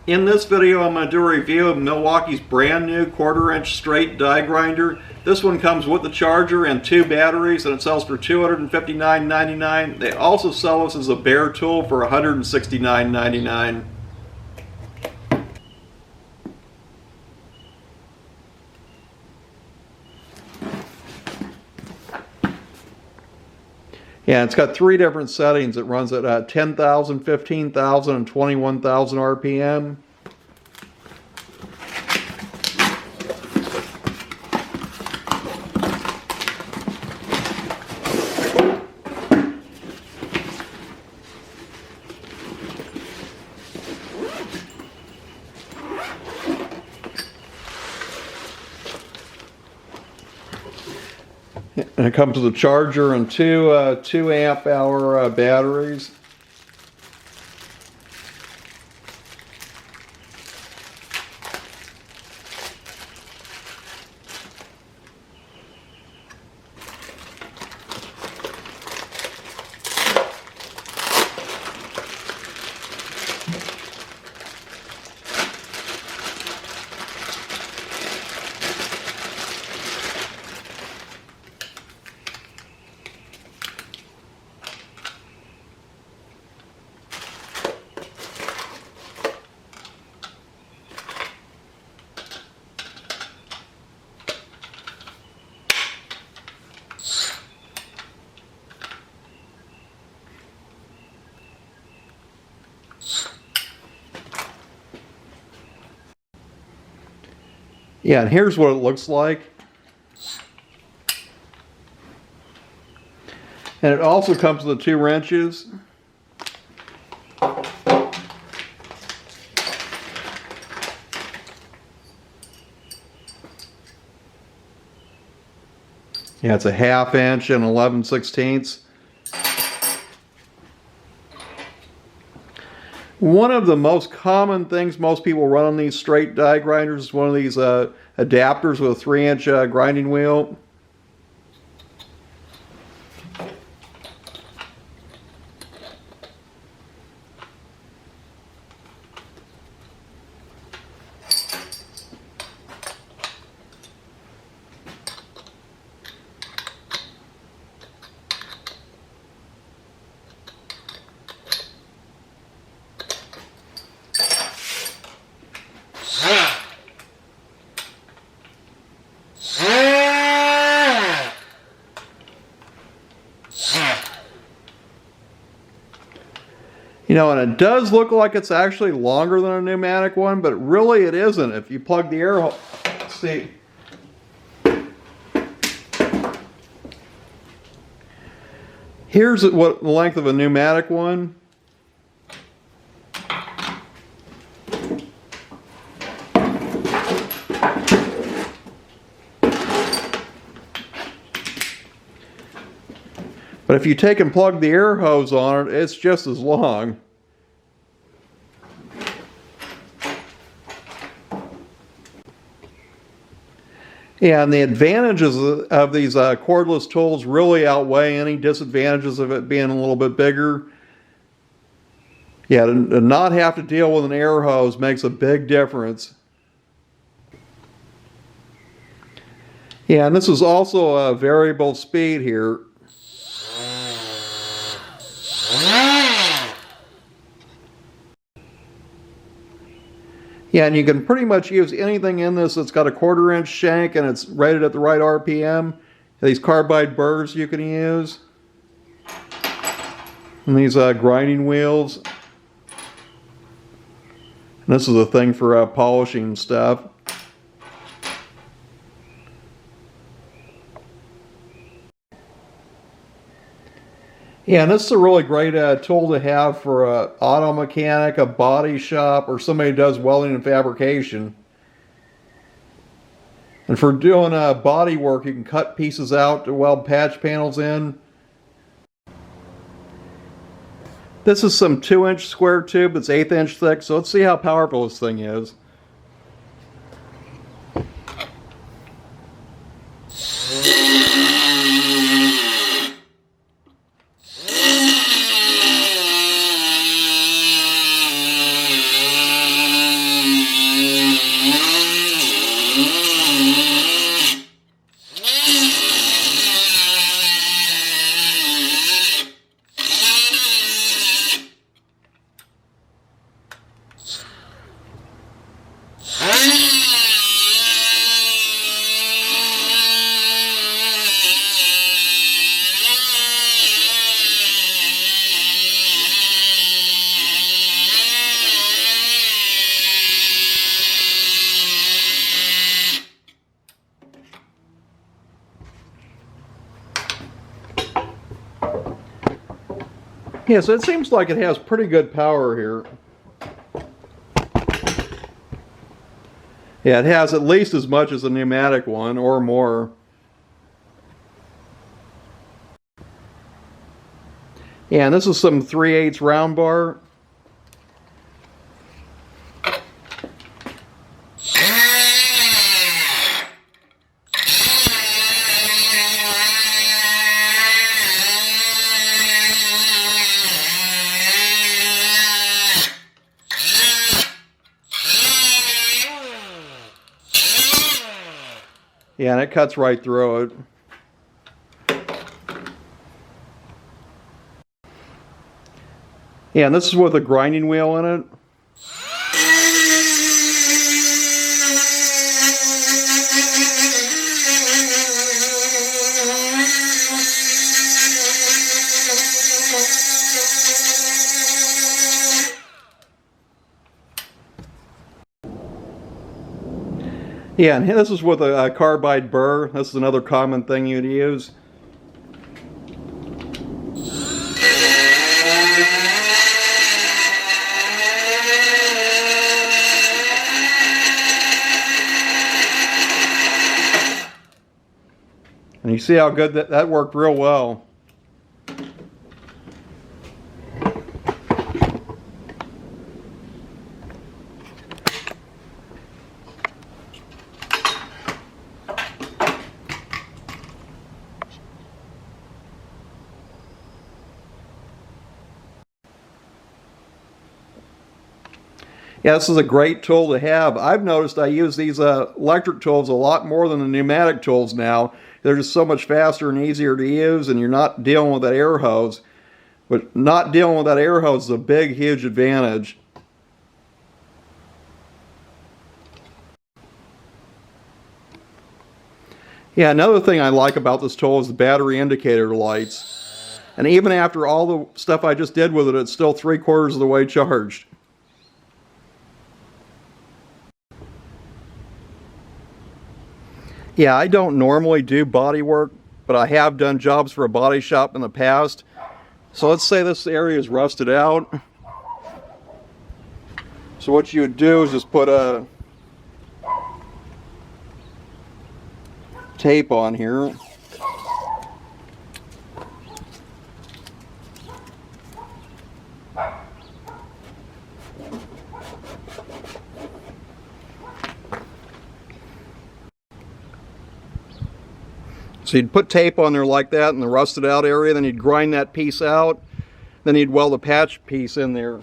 In this video, I'm going to do a review of Milwaukee's brand new 1/4-inch straight die grinder. This one comes with the charger and 2 batteries, and it sells for $259.99. They also sell this as a bare tool for $169.99. Yeah, it's got 3 different settings. It runs at 10,000, 15,000, and 21,000 RPM. And it comes with a charger and 2 amp-hour batteries. Yeah, and here's what it looks like. And it also comes with the 2 wrenches. Yeah, it's a 1/2 inch and 11/16. One of the most common things most people run on these straight die grinders is one of these adapters with a 3-inch grinding wheel. You know, and it does look like it's actually longer than a pneumatic one, but really it isn't. If you plug the air hole, see. Here's what the length of a pneumatic one. But if you take and plug the air hose on it, it's just as long. Yeah, and the advantages of these cordless tools really outweigh any disadvantages of it being a little bit bigger. Yeah, to not have to deal with an air hose makes a big difference. Yeah, and this is also a variable speed here. Yeah, and you can pretty much use anything in this that's got a 1/4-inch shank and it's rated at the right RPM. These carbide burrs you can use. And these grinding wheels. And this is a thing for polishing stuff. Yeah, and this is a really great tool to have for an auto mechanic, a body shop, or somebody who does welding and fabrication. And for doing body work, you can cut pieces out to weld patch panels in. This is some 2-inch square tube that's 1/8 inch thick, so let's see how powerful this thing is. Yeah, so it seems like it has pretty good power here. Yeah, it has at least as much as a pneumatic one, or more. Yeah, and this is some 3/8 round bar. Yeah, and it cuts right through it. Yeah, and this is with a grinding wheel in it. Yeah, and this is with a carbide burr. This is another common thing you'd use. And you see how good that worked real well. Yeah, this is a great tool to have. I've noticed I use these electric tools a lot more than the pneumatic tools now. They're just so much faster and easier to use, and you're not dealing with that air hose. But not dealing with that air hose is a big, huge advantage. Yeah, another thing I like about this tool is the battery indicator lights. And even after all the stuff I just did with it, it's still 3/4 of the way charged. Yeah, I don't normally do body work, but I have done jobs for a body shop in the past. So let's say this area is rusted out. So what you would do is just put a tape on here. So you'd put tape on there like that in the rusted out area, then you'd grind that piece out, then you'd weld a patch piece in there.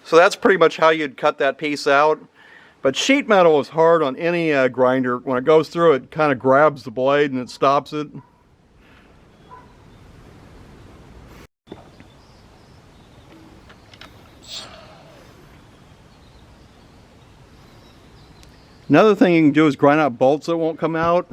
So that's pretty much how you'd cut that piece out. But sheet metal is hard on any grinder. When it goes through, it kind of grabs the blade and it stops it. Another thing you can do is grind out bolts that won't come out.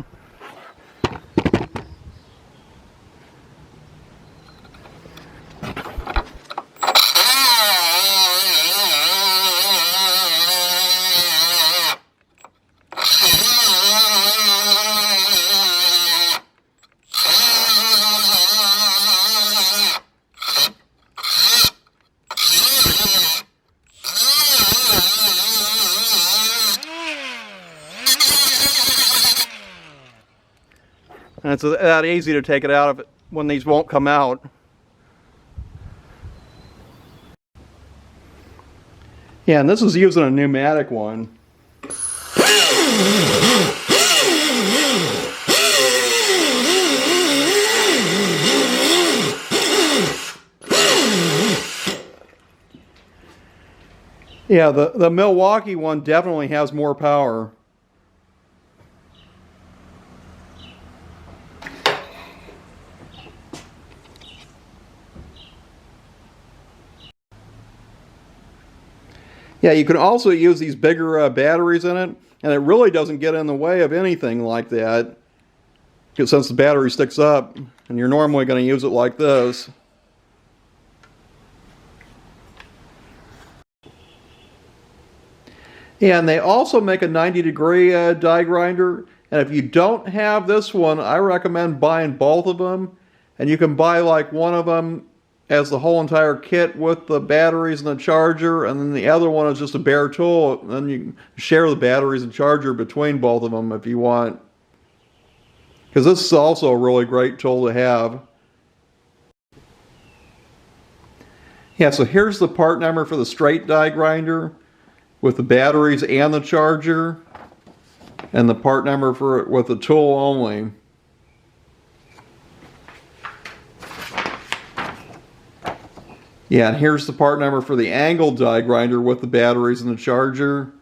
And it's that easy to take it out of it when these won't come out. Yeah, and this is using a pneumatic one. Yeah, the Milwaukee one definitely has more power. Yeah, you can also use these bigger batteries in it, and it really doesn't get in the way of anything like that, because since the battery sticks up, and you're normally going to use it like this. Yeah, and they also make a 90-degree die grinder, and if you don't have this one, I recommend buying both of them, and you can buy like one of them as the whole entire kit with the batteries and the charger, and then the other one is just a bare tool, and then you can share the batteries and charger between both of them if you want. Because this is also a really great tool to have. Yeah, so here's the part number for the straight die grinder with the batteries and the charger, and the part number for it with the tool only. Yeah, and here's the part number for the angle die grinder with the batteries and the charger.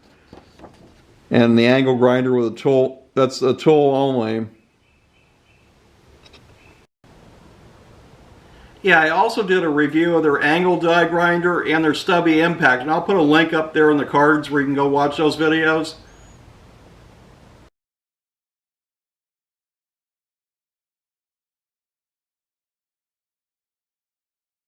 And the angle grinder with a tool, that's a tool only. Yeah, I also did a review of their angle die grinder and their stubby impact, and I'll put a link up there in the cards where you can go watch those videos.